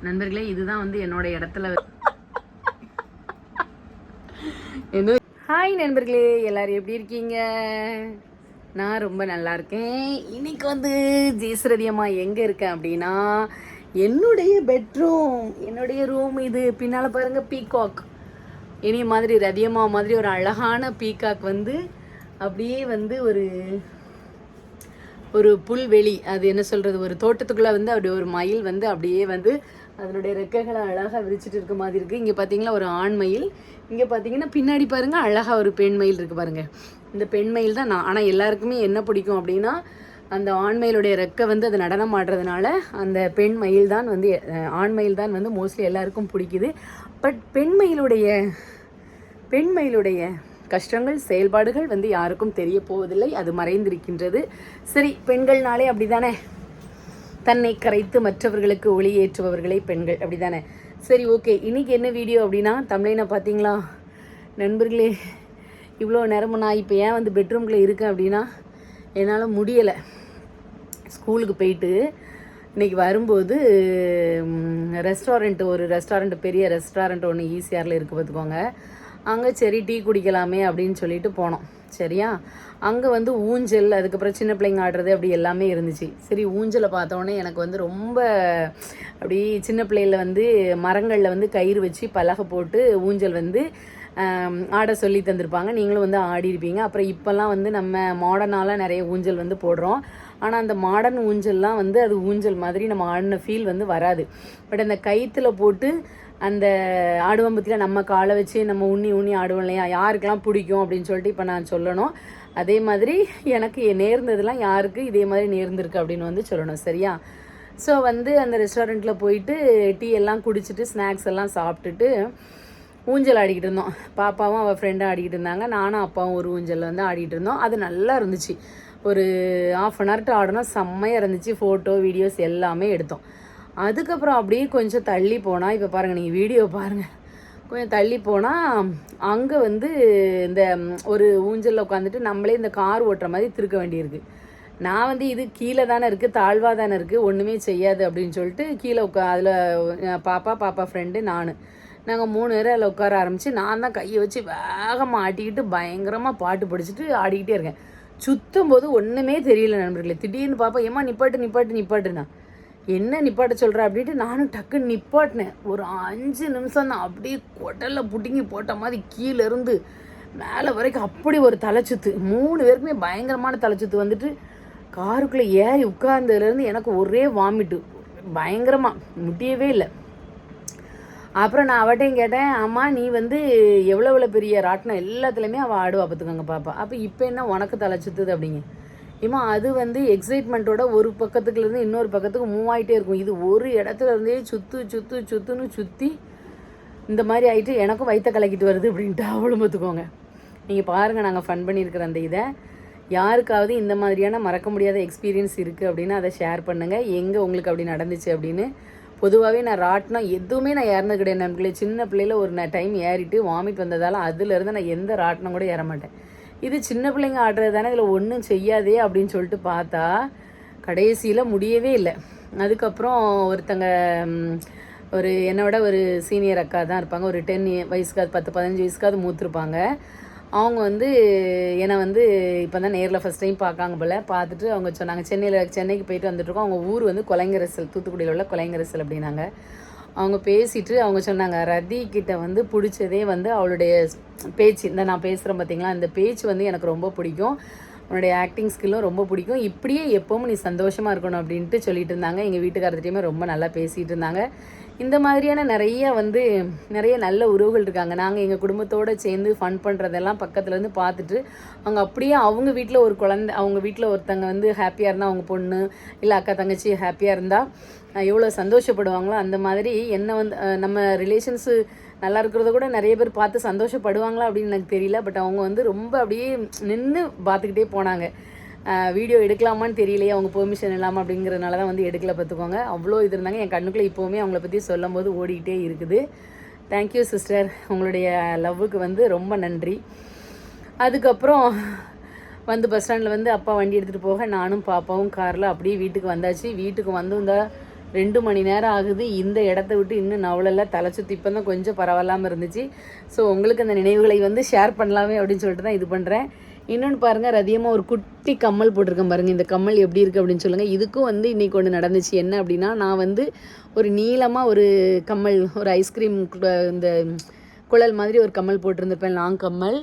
நண்பர்களே, இதுதான் வந்து என்னோட இடத்துல. ஹாய் நண்பர்களே, எல்லாரும் எப்படி இருக்கீங்க? நான் ரொம்ப நல்லா இருக்கேன். இன்னைக்கு வந்து ஜெயஸ்ரதி அம்மா எங்கே இருக்கேன் அப்படின்னா, என்னுடைய பெட்ரூம், என்னுடைய ரூம். இது பின்னால் பாருங்க, பீகாக். இனி மாதிரி ரதியம்மா மாதிரி ஒரு அழகான பீகாக் வந்து அப்படியே வந்து ஒரு புல்வெளி, அது என்ன சொல்கிறது, ஒரு தோட்டத்துக்குள்ளே வந்து அப்படி ஒரு மயில் வந்து அப்படியே வந்து அதனுடைய ரெக்கைகளை அழகாக விரிச்சிட்டு இருக்க மாதிரி இருக்குது. இங்கே பார்த்தீங்கன்னா ஒரு ஆண் மயில், இங்கே பார்த்தீங்கன்னா பின்னாடி பாருங்கள் அழகாக ஒரு பெண் மயில் இருக்குது பாருங்கள். இந்த பெண் மயில் தான் நான். ஆனால் எல்லாருக்குமே என்ன பிடிக்கும் அப்படின்னா, அந்த ஆண் மயிலுடைய ரெக்கை வந்து அது நடனம் ஆடுறதுனால அந்த பெண் மயில் தான் வந்து, ஆண் மயில் தான் வந்து மோஸ்ட்லி எல்லாருக்கும் பிடிக்குது. பட் பெண் மயிலுடைய கஷ்டங்கள், செயல்பாடுகள் வந்து யாருக்கும் தெரிய போவதில்லை, அது மறைந்திருக்கின்றது. சரி, பெண்கள்னாலே அப்படி தானே, தன்னை கரைத்து மற்றவர்களுக்கு ஒளி ஏற்றுபவர்களே பெண்கள், அப்படி தானே. சரி, ஓகே. இன்றைக்கி என்ன வீடியோ அப்படின்னா, தமிழ்னா பார்த்தீங்களா நண்பர்களே, இவ்வளோ நேரமும் நான் இப்போ ஏன் வந்து பெட்ரூம்குள்ளே இருக்கேன் அப்படின்னா, என்னால் முடியலை. ஸ்கூலுக்கு போயிட்டு இன்றைக்கி வரும்போது ஒரு ரெஸ்டாரண்ட், பெரிய ரெஸ்டாரண்ட் ஒன்று ஈசிஆரில் இருக்குது பார்த்துக்கோங்க. அங்கே சரி டீ குடிக்கலாமே அப்படின்னு சொல்லிட்டு போனோம். சரியா, அங்கே வந்து ஊஞ்சல், அதுக்கப்புறம் சின்ன பிள்ளைங்க ஆடுறது அப்படி எல்லாமே இருந்துச்சு. சரி, ஊஞ்சலை பார்த்தோன்னே எனக்கு வந்து ரொம்ப அப்படி சின்ன பிள்ளையில் வந்து மரங்களில் வந்து கயிறு வச்சு பலகை போட்டு ஊஞ்சல் வந்து ஆட சொல்லி தந்திருப்பாங்க. நீங்களும் வந்து ஆடிருப்பீங்க. அப்புறம் இப்போல்லாம் வந்து நம்ம மாடர்னாலாம் நிறைய ஊஞ்சல் வந்து போடுறோம். ஆனால் அந்த மாடர்ன் ஊஞ்சல்லாம் வந்து அது ஊஞ்சல் மாதிரி நம்ம ஆடின ஃபீல் வந்து வராது. பட் அந்த கயிற்றுல போட்டு அந்த ஆடுவோம் பற்றியில் நம்ம காலை வச்சு நம்ம உண்ணி ஆடுவோம் இல்லையா, யாருக்கெல்லாம் பிடிக்கும் அப்படின்னு சொல்லிட்டு இப்போ நான் சொல்லணும். அதே மாதிரி எனக்கு நேர்ந்ததுலாம் யாருக்கு இதே மாதிரி நேர்ந்திருக்கு அப்படின்னு வந்து சொல்லணும். சரியா? ஸோ வந்து அந்த ரெஸ்டாரண்ட்டில் போயிட்டு டீ எல்லாம் குடிச்சிட்டு ஸ்நாக்ஸ் எல்லாம் சாப்பிட்டுட்டு ஊஞ்சல் ஆடிக்கிட்டு இருந்தோம். பாப்பாவும் அவள் ஃப்ரெண்டும் ஆடிக்கிட்டு இருந்தாங்க. நானும் அப்பாவும் ஒரு ஊஞ்சலில் வந்து ஆடிக்கிட்டு இருந்தோம். அது நல்லா இருந்துச்சு. ஒரு 1/2 hour ஆடணும். செம்மையாக இருந்துச்சு. ஃபோட்டோ வீடியோஸ் எல்லாமே எடுத்தோம். அதுக்கப்புறம் அப்படியே கொஞ்சம் தள்ளி போனால், இப்போ பாருங்கள், நீங்கள் வீடியோ பாருங்கள், கொஞ்சம் தள்ளி போனால் அங்கே வந்து இந்த ஒரு ஊஞ்சலில் உட்காந்துட்டு நம்மளே இந்த கார் ஓட்டுற மாதிரி திருக்க வேண்டியிருக்கு. நான் வந்து இது கீழே தானே இருக்குது, தாழ்வாக தானே இருக்குது, ஒன்றுமே செய்யாது அப்படின்னு சொல்லிட்டு கீழே அதில் பாப்பா ஃப்ரெண்டு நாங்கள் 3 பேர் அதில் உட்கார ஆரம்பித்து, நான் தான் கையை வச்சு வேகமாக ஆட்டிக்கிட்டு பயங்கரமாக பாட்டு படிச்சுட்டு ஆடிக்கிட்டே இருக்கேன். சுற்றும் போது ஒன்றுமே தெரியல நண்பர்களே. திடீர்னு பாப்பா, ஏம்மா நிப்பாட்டுனா, என்ன நிப்பாட்ட சொல்கிற அப்படின்ட்டு நானும் டக்குன்னு நிப்பாட்டினேன். ஒரு 5 நிமிஷம் தான். அப்படியே கொடலில் புட்டிங்கி போட்ட மாதிரி கீழேருந்து மேலே வரைக்கும் அப்படி ஒரு தலைச்சுத்து. 3 பேருக்குமே பயங்கரமான தலைச்சுத்து வந்துட்டு காருக்குள்ளே ஏறி உட்கார்ந்ததுலேருந்து எனக்கு ஒரே வாமிட்டு, பயங்கரமாக முடியவே இல்லை. அப்புறம் நான் அவட்டையும் கேட்டேன், அம்மா நீ வந்து எவ்வளோ பெரிய ராட்டினம் எல்லாத்துலேயுமே அவள் ஆடுவா பார்த்துக்கோங்க பாப்பா, அப்போ இப்போ என்ன உனக்கு தலைச்சுத்துது அப்படிங்க. ஏமா அது வந்து எக்ஸைட்மெண்ட்டோட ஒரு பக்கத்துக்குலேருந்து இன்னொரு பக்கத்துக்கு மூவ் ஆகிட்டே இருக்கும். இது ஒரு இடத்துல இருந்தே சுற்றுன்னு சுற்றி இந்த மாதிரி ஆகிட்டு எனக்கும் வயிற்ற கலக்கிட்டு வருது அப்படின்ட்டு அவளும் பார்த்துக்கோங்க. நீங்கள் பாருங்கள், நாங்கள் ஃபன் பண்ணியிருக்கிற அந்த இதை. யாருக்காவது இந்த மாதிரியான மறக்க முடியாத எக்ஸ்பீரியன்ஸ் இருக்குது அப்படின்னா அதை ஷேர் பண்ணுங்கள். எங்கே உங்களுக்கு அப்படி நடந்துச்சு அப்படின்னு. பொதுவாகவே நான் ராட்டினம் எதுவுமே நான் ஏறினது கிடையாது நண்பர்களே. சின்ன பிள்ளையில் ஒரு டைம் ஏறிட்டு வாமிட் வந்ததால் அதுலேருந்து நான் எந்த ராட்டினம் கூட ஏற மாட்டேன். இது சின்ன பிள்ளைங்க ஆடுறது தானே, இதில் ஒன்றும் செய்யாதே அப்படின்னு சொல்லிட்டு பார்த்தா கடைசியில் முடியவே இல்லை. அதுக்கப்புறம் ஒருத்தங்க ஒரு என்னோட ஒரு சீனியர் அக்கா தான் இருப்பாங்க. ஒரு 10 வயசுக்காவது 10-15 வயசுக்காவது மூத்திருப்பாங்க. அவங்க வந்து என்னை வந்து இப்போ தான் நேரில் ஃபஸ்ட் டைம் பார்க்காங்க போல். பார்த்துட்டு அவங்க சொன்னாங்க, சென்னைக்கு போயிட்டு வந்துட்டுருக்கோம். அவங்க ஊர் வந்து கொலைங்கரசல், தூத்துக்குடியில் உள்ள கொலைங்கரசல் அப்படின்னாங்க. அவங்க பேசிட்டு அவங்க சொன்னாங்க, ரதி கிட்ட வந்து பிடிச்சதே வந்து அவளுடைய பேச்சு. இந்த நான் பேசுகிறேன் பார்த்தீங்களா, இந்த பேச்சு வந்து எனக்கு ரொம்ப பிடிக்கும், உன்னுடைய ஆக்டிங் ஸ்கில்லும் ரொம்ப பிடிக்கும், இப்படியே எப்பவும் நீ சந்தோஷமாக இருக்கணும் அப்படின்ட்டு சொல்லிட்டு இருந்தாங்க. எங்கள் வீட்டுக்காரர்கிட்டையுமே ரொம்ப நல்லா பேசிகிட்டு இருந்தாங்க. இந்த மாதிரியான நிறைய நல்ல உறவுகள் இருக்காங்க. நாங்கள் எங்கள் குடும்பத்தோடு சேர்ந்து ஃபன் பண்ணுறதெல்லாம் பக்கத்துலேருந்து பார்த்துட்டு, அவங்க அப்படியே அவங்க வீட்டில் ஒரு குழந்தை, அவங்க வீட்டில் ஒருத்தங்க வந்து ஹாப்பியாக இருந்தால், அவங்க பொண்ணு இல்லை அக்கா தங்கச்சி ஹாப்பியாக இருந்தால் எவ்வளோ சந்தோஷப்படுவாங்களோ அந்த மாதிரி என்னை வந்து நம்ம ரிலேஷன்ஸு நல்லா இருக்கிறத கூட நிறைய பேர் பார்த்து சந்தோஷப்படுவாங்களா அப்படின்னு எனக்கு தெரியல. பட் அவங்க வந்து ரொம்ப அப்படியே நின்று பார்த்துக்கிட்டே போனாங்க. வீடியோ எடுக்கலாமான்னு தெரியலையே, அவங்க பெர்மிஷன் இல்லாமல் அப்படிங்கிறதுனால தான் வந்து எடுக்கல பார்த்துக்கோங்க. அவ்வளோ இது இருந்தாங்க. என் கண்ணுக்குள்ளே இப்போவுமே அவங்கள பற்றி சொல்லும் போது ஓடிக்கிட்டே இருக்குது. தேங்க்யூ சிஸ்டர், உங்களுடைய லவ்வுக்கு வந்து ரொம்ப நன்றி. அதுக்கப்புறம் வந்து பஸ் ஸ்டாண்டில் வந்து அப்பா வண்டி எடுத்துகிட்டு போக நானும் பாப்பாவும் காரில் அப்படியே வீட்டுக்கு வந்தாச்சு. வீட்டுக்கு வந்து இந்த 2 மணி நேரம் ஆகுது. இந்த இடத்த விட்டு இன்னும் நவலல்ல தலை சுற்றி இப்போ தான் கொஞ்சம் பரவாயில்லாமல் இருந்துச்சு. ஸோ உங்களுக்கு அந்த நினைவுகளை வந்து ஷேர் பண்ணலாமே அப்படின்னு சொல்லிட்டு தான் இது பண்ணுறேன். இன்னொன்று பாருங்கள், ரதியமாக ஒரு குட்டி கம்மல் போட்டிருக்கேன் பாருங்கள். இந்த கம்மல் எப்படி இருக்குது அப்படின்னு சொல்லுங்கள். இதுக்கும் வந்து இன்றைக்கி ஒன்று நடந்துச்சு. என்ன அப்படின்னா, நான் வந்து ஒரு நீளமாக ஒரு கம்மல், ஒரு ஐஸ்கிரீம் இந்த குழல் மாதிரி ஒரு கம்மல் போட்டிருந்துருப்பேன், லாங் கம்மல்.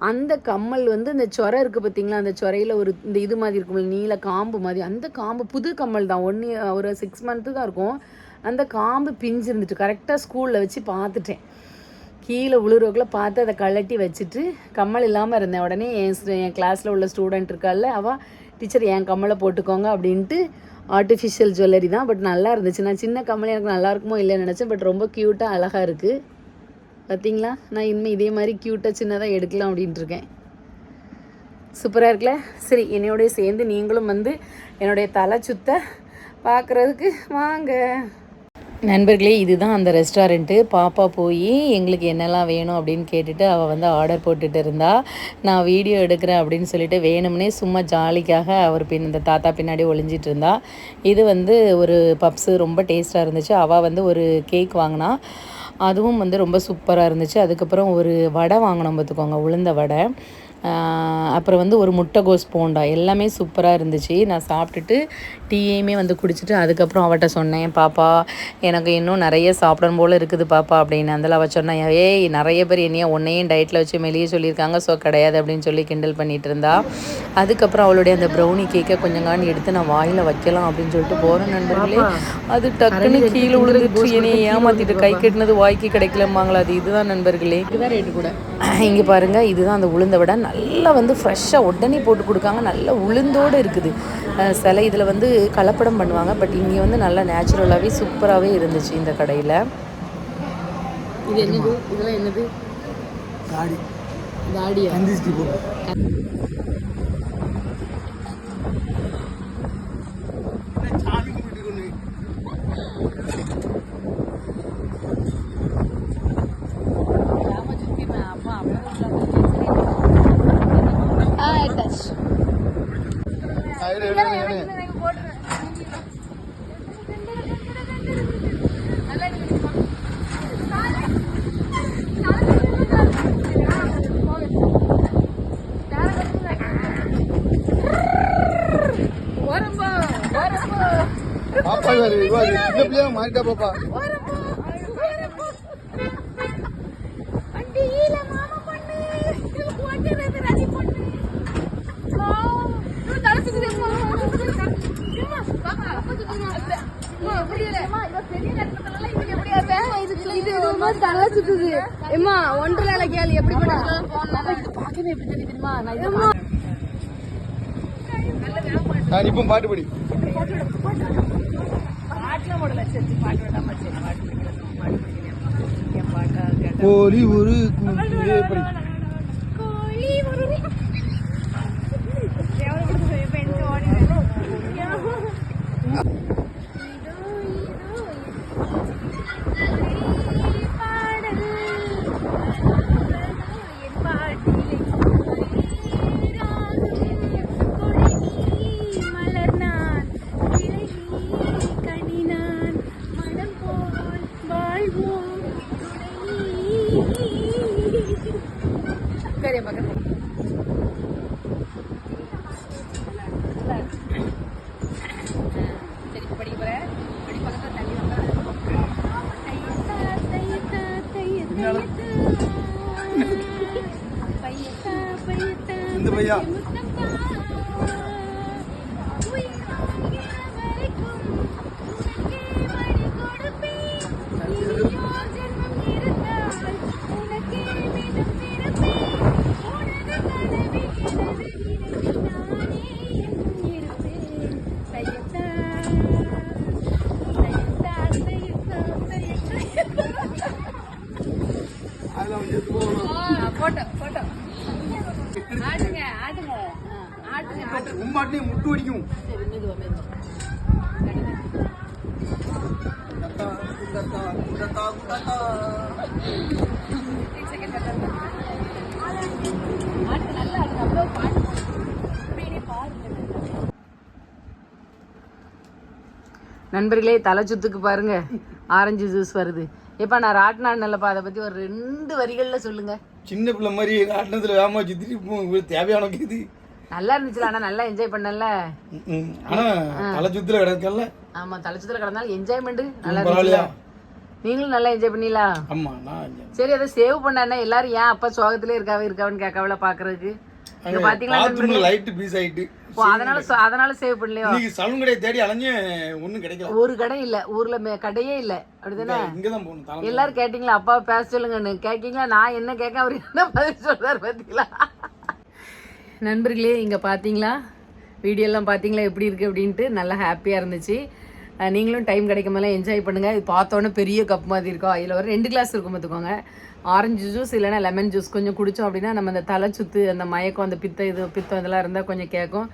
அந்த கம்மல் வந்து இந்த சொரை இருக்குது பார்த்திங்களா, அந்த சொரையில் ஒரு இந்த இது மாதிரி இருக்கும்ல, நீல காம்பு மாதிரி. அந்த காம்பு புது கம்மல் தான், ஒரு 6 மந்த்து தான் இருக்கும். அந்த காம்பு பிஞ்சு இருந்துட்டு கரெக்டாக ஸ்கூலில் வச்சு பார்த்துட்டேன். கீழே விழுறவக்குள்ள பார்த்து அதை கழட்டி வச்சுட்டு கம்மல் இல்லாமல் இருந்தேன். உடனே என் கிளாஸில் உள்ள ஸ்டூடெண்ட் இருக்கால, அவள் டீச்சர் என் கம்மலை போட்டுக்கோங்க அப்படின்ட்டு. ஆர்டிஃபிஷியல் ஜுவல்லரி தான், பட் நல்லா இருந்துச்சு. நான் சின்ன கம்மல் எனக்கு நல்லா இருக்குமோ இல்லைன்னு நினச்சேன், பட் ரொம்ப க்யூட்டாக அழகாக இருக்குது. பார்த்தீங்களா, நான் இனிமேல் இதே மாதிரி க்யூட்டாக சின்னதாக எடுக்கலாம் அப்படின்ட்டுருக்கேன். சூப்பராக இருக்குல்ல? சரி, என்னோடய சேர்ந்து நீங்களும் வந்து என்னுடைய தலை சுத்த பார்க்குறதுக்கு வாங்க நண்பர்களே. இதுதான் அந்த ரெஸ்டாரண்ட்டு. பாப்பா போய் எங்களுக்கு என்னெல்லாம் வேணும் அப்படின்னு கேட்டுட்டு அவள் வந்து ஆர்டர் போட்டுட்டு இருந்தா. நான் வீடியோ எடுக்கிறேன் அப்படின்னு சொல்லிட்டு வேணும்னே சும்மா ஜாலிக்காக அவர் இந்த தாத்தா பின்னாடி ஒளிஞ்சிட்டு இருந்தா. இது வந்து ஒரு பப்ஸு ரொம்ப டேஸ்ட்டாக இருந்துச்சு. அவள் வந்து ஒரு கேக் வாங்கினா, அதுவும் வந்து ரொம்ப சூப்பராக இருந்துச்சு. அதுக்கப்புறம் ஒரு வடை வாங்கினோம் பார்த்துக்கோங்க, உளுந்த வடை. அப்புறம் வந்து ஒரு முட்டைகோஸ் போண்டா, எல்லாமே சூப்பராக இருந்துச்சு. நான் சாப்பிட்டுட்டு டீயுமே வந்து குடிச்சிட்டு அதுக்கப்புறம் அவட்ட சொன்னேன், பாப்பா எனக்கு இன்னும் நிறைய சாப்பிடணும் போல் இருக்குது பாப்பா அப்படின்னு. அதில் அவள் சொன்னேன், ஏய் நிறைய பேர் என்னையா உன்னையும் டயட்டில் வச்சு மெலிய சொல்லியிருக்காங்க, ஸோ கிடையாது அப்படின்னு சொல்லி கிண்டல் பண்ணிகிட்டு இருந்தா. அதுக்கப்புறம் அவளுடைய அந்த ப்ரௌனி கேக்கை கொஞ்சம் எடுத்து நான் வாயில் வைக்கலாம் அப்படின்னு சொல்லிட்டு போகிறேன் நண்பர்களே. அது டக்குன்னு கீழே விழுந்துட்டு என்னையை ஏமாற்றிட்டு கை கட்டினது வாய்க்கு கிடைக்கலம்பாங்களா. அது இதுதான் நண்பர்களே, இதுதான் ரேட்டு கூட. இங்கே பாருங்கள், இதுதான் அந்த உளுந்த விட நல்லா வந்து ஃப்ரெஷ்ஷாக உடனே போட்டு கொடுக்காங்க. நல்லா உளுந்தோடு இருக்குது. சில இதில் வந்து கலப்படம் பண்ணுவாங்க, பட் இங்கே வந்து நல்லா நேச்சுரலாகவே சூப்பராகவே இருந்துச்சு இந்த கடையில். இது என்னது? இதெல்லாம் என்னது? தாடி. தாடியா? பாப்பா தலை சுத்துது. எம்மா ஒன்றரை கேள்வி எப்படி தெரியுமா? இப்போ பாட்டு படி கோழி ஒரு இந்த பையா முட்டு அடிக்கும். நல்லா நண்பர்களே தலை சுத்துக்கு பாருங்க ஆரஞ்சு ஜூஸ் வருது. எப்பா நான் ராட்டினான்லப்பா, அதை பத்தி ஒரு 2 வரிகள்ல சொல்லுங்க. சின்ன பிள்ளை மாதிரி ராட்டினத்துல வேகமா சுத்திட்டு தேவையான இது நல்லா இருந்துச்சுல, ஆனா நல்லா என்ஜாய் பண்ணல. ஆனா தலை சுத்துல கிடக்கல. ஆமா தலை சுத்துல கிடந்தாலும் என்ஜாய்மெண்ட் நல்லா இருந்துச்சுல. நீங்களும் நல்லா என்ஜாய் பண்ணீங்களா? ஆமா நான் சரி, அதை சேவ் பண்ண எல்லாரும் ஏன் அப்பா சோகத்திலே இருக்காவன்னு கேட்கவில்ல பாக்குறதுக்கு. இங்க பாத்தீங்களா லைட் பீஸ் ஆயிட்டு, அதனால சேவ் பண்ணலையோ? இன்னைக்கு சலூன் கடையை தேடி அலைஞ்சு ஒண்ணும் கிடைக்கல. ஒரு கடை இல்ல ஊர்ல, கடையே இல்ல. அப்படிதானே? இங்கதான் போகணும். எல்லாரும் கேட்டீங்களா அப்பா பேச சொல்லுங்கன்னு கேக்கீங்களா? நான் என்ன கேட்க அவர் என்ன பதில் சொல்றாரு பாத்தீங்களா? நண்பர்களே இங்க பாத்தீங்களா வீடியோ எல்லாம் பாத்தீங்களா எப்படி இருக்கு அப்படின்ட்டு? நல்லா ஹாப்பியா இருந்துச்சு. நீங்களும் டைம் கிடைக்கும் போதெல்லாம் என்ஜாய் பண்ணுங்க. இது பார்த்தோன்னே பெரிய கப் மாதிரி இருக்கும், அதில் ஒரு 2 கிளாஸ் இருக்கும் பார்த்துக்கோங்க. ஆரஞ்சு ஜூஸ் இல்லைன்னா லெமன் ஜூஸ் கொஞ்சம் குடித்தோம் அப்படின்னா நம்ம அந்த தலை சுத்து, அந்த மயக்கம், அந்த பித்தம் இதெல்லாம் இருந்தால் கொஞ்சம் கேட்கும்.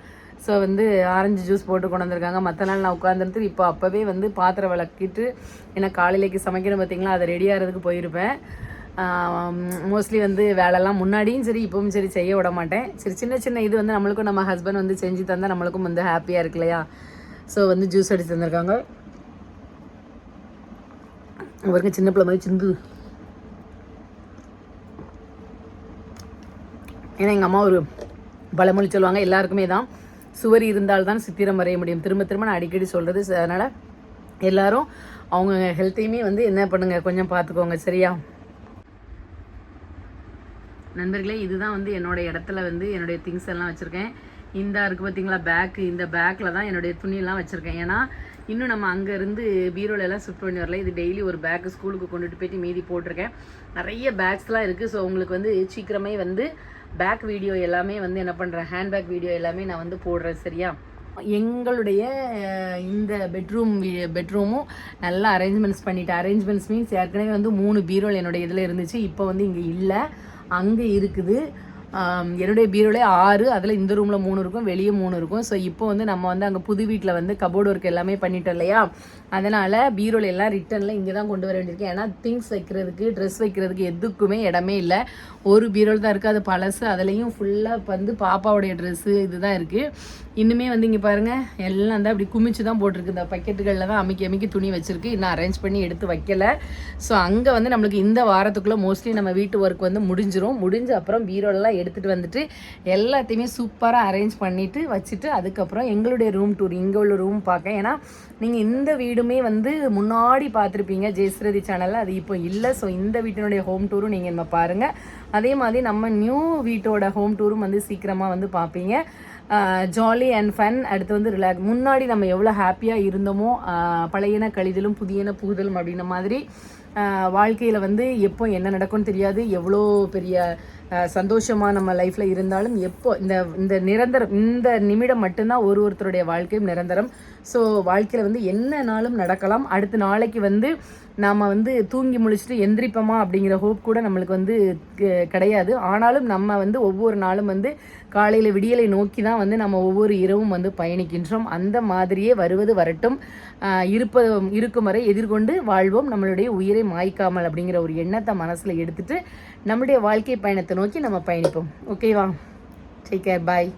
ஸோ வந்து ஆரஞ்சு ஜூஸ் போட்டு கொண்டு வந்திருக்காங்க. மற்ற நாள் நான் உட்காந்துருந்து இப்போ அப்போவே வந்து பாத்திரம் விளக்கிட்டு, ஏன்னா காலையிலேக்கு சமைக்கணும் பார்த்தீங்களா, அதை ரெடி ஆகிறதுக்கு போயிருப்பேன். மோஸ்ட்லி வந்து வேலைலாம் முன்னாடியும் சரி இப்பவும் சரி செய்ய விட மாட்டேன். சரி சின்ன சின்ன இது வந்து நம்மளுக்கும் நம்ம ஹஸ்பண்ட் வந்து செஞ்சு தந்தால் நம்மளுக்கும் வந்து ஹாப்பியாக இருக்கு இல்லையா? ஸோ வந்து ஜூஸ் அடிச்சு தந்திருக்காங்க. அவருக்கு சின்ன பிள்ளை மாதிரி சிந்து. ஏன்னா எங்கள் அம்மா ஒரு பழமொழி சொல்லுவாங்க, எல்லாருக்குமே தான் சுவர் இருந்தால்தான் சித்திரம் வரைய முடியும். திரும்ப திரும்ப நான் அடிக்கடி சொல்கிறது. அதனால் எல்லாரும் அவங்க ஹெல்த்தையுமே வந்து என்ன பண்ணுங்க, கொஞ்சம் பார்த்துக்கோங்க சரியா? நண்பர்களே இதுதான் வந்து என்னோட இடத்துல வந்து என்னுடைய திங்ஸ் எல்லாம் வச்சுருக்கேன். இந்த இருக்குது பார்த்தீங்களா பேக்கு, இந்த பேக்கில் தான் என்னுடைய துணியெல்லாம் வச்சுருக்கேன். ஏன்னா இன்னும் நம்ம அங்கேருந்து பீரோலெல்லாம் ஷிஃப்ட் பண்ணி வரல. இது டெய்லி ஒரு பேக்கு ஸ்கூலுக்கு கொண்டுட்டு போயிட்டு மீதி போட்டிருக்கேன். நிறைய பேக்ஸ்லாம் இருக்குது. ஸோ உங்களுக்கு வந்து சீக்கிரமே வந்து பேக் வீடியோ எல்லாமே வந்து என்ன பண்ணுறேன், ஹேண்ட்பேக் வீடியோ எல்லாமே நான் வந்து போடுறேன் சரியா? எங்களுடைய இந்த பெட்ரூமும் நல்லா அரேஞ்ச்மெண்ட்ஸ் பண்ணிவிட்டேன். அரேஞ்ச்மெண்ட்ஸ் மீன்ஸ் ஏற்கனவே வந்து 3 பீரோல் என்னுடைய இதில் இருந்துச்சு. இப்போ வந்து இங்கே இல்லை, அங்கே இருக்குது. என்னுடைய பீரோலே 6, அதில் இந்த ரூமில் 3 இருக்கும், வெளியே 3 இருக்கும். ஸோ இப்போ வந்து நம்ம வந்து அங்கே புது வீட்டில் வந்து கபோர்டு ஒர்க் எல்லாமே பண்ணிட்டோம் இல்லையா? அதனால் பீரோல எல்லாம் ரிட்டர்னில் இங்கே தான் கொண்டு வர வேண்டியிருக்கேன். ஏன்னா திங்ஸ் வைக்கிறதுக்கு, ட்ரெஸ் வைக்கிறதுக்கு எதுக்குமே இடமே இல்லை. ஒரு பீரோல் தான் இருக்குது, அது பழசு. அதுலேயும் ஃபுல்லாக வந்து பாப்பாவுடைய ட்ரெஸ்ஸு இதுதான் இருக்குது. இன்னுமே வந்து இங்கே பாருங்கள் எல்லாம் வந்து அப்படி குமிச்சு தான் போட்டிருக்கு. இந்த பக்கெட்டுகளில் தான் அமைக்கி துணி வச்சுருக்கு. இன்னும் அரேஞ்ச் பண்ணி எடுத்து வைக்கலை. ஸோ அங்கே வந்து நம்மளுக்கு இந்த வாரத்துக்குள்ளே மோஸ்ட்லி நம்ம வீட்டு ஒர்க் வந்து முடிஞ்ச அப்புறம் பீரோலெலாம் எடுத்துகிட்டு வந்துட்டு எல்லாத்தையுமே சூப்பராக அரேஞ்ச் பண்ணிவிட்டு வச்சுட்டு அதுக்கப்புறம் எங்களுடைய ரூம் டூர், இங்கே உள்ள ரூம் பார்க்க. ஏன்னா நீங்கள் இந்த வீடுமே வந்து முன்னாடி பார்த்துருப்பீங்க ஜெயஸ்ரதி சேனலில், அது இப்போ இல்லை. ஸோ இந்த வீட்டினுடைய ஹோம் டூரும் நீங்கள் நம்ம பாருங்கள். அதே மாதிரி நம்ம நியூ வீட்டோட ஹோம் டூரும் வந்து சீக்கிரமாக வந்து பார்ப்பீங்க. Jolly and fun. அடுத்து வந்து ரிலாக்ஸ். முன்னாடி நம்ம எவ்வளோ ஹாப்பியாக இருந்தோமோ, பழையன கழிதலும் புதியன புகுதலும் அப்படின்ன மாதிரி வாழ்க்கையில் வந்து எப்போ என்ன நடக்கும்னு தெரியாது. எவ்வளோ பெரிய சந்தோஷமாக நம்ம லைஃப்பில் இருந்தாலும் எப்போ இந்த நிரந்தரம், இந்த நிமிடம் மட்டும்தான் ஒருத்தருடைய வாழ்க்கையும் நிரந்தரம். ஸோ வாழ்க்கையில் வந்து என்ன நாளும் நடக்கலாம். அடுத்த நாளைக்கு வந்து நாம் வந்து தூங்கி முழிச்சிட்டு எந்திரிப்போமா அப்படிங்கிற ஹோப் கூட நம்மளுக்கு வந்து கிடையாது. ஆனாலும் நம்ம வந்து ஒவ்வொரு நாளும் வந்து காலையில் விடியலை நோக்கி தான் வந்து நம்ம ஒவ்வொரு இரவும் வந்து பயணிக்கின்றோம். அந்த மாதிரியே வருவது வரட்டும், இருக்கும் வரை எதிர்கொண்டு வாழ்வோம், நம்மளுடைய உயிரை மாய்க்காமல் அப்படிங்கிற ஒரு எண்ணத்தை மனசில் எடுத்துட்டு நம்முடைய வாழ்க்கை பயணத்தை நோக்கி நம்ம பயணிப்போம். ஓகேவா? டேக் கேர், பாய்.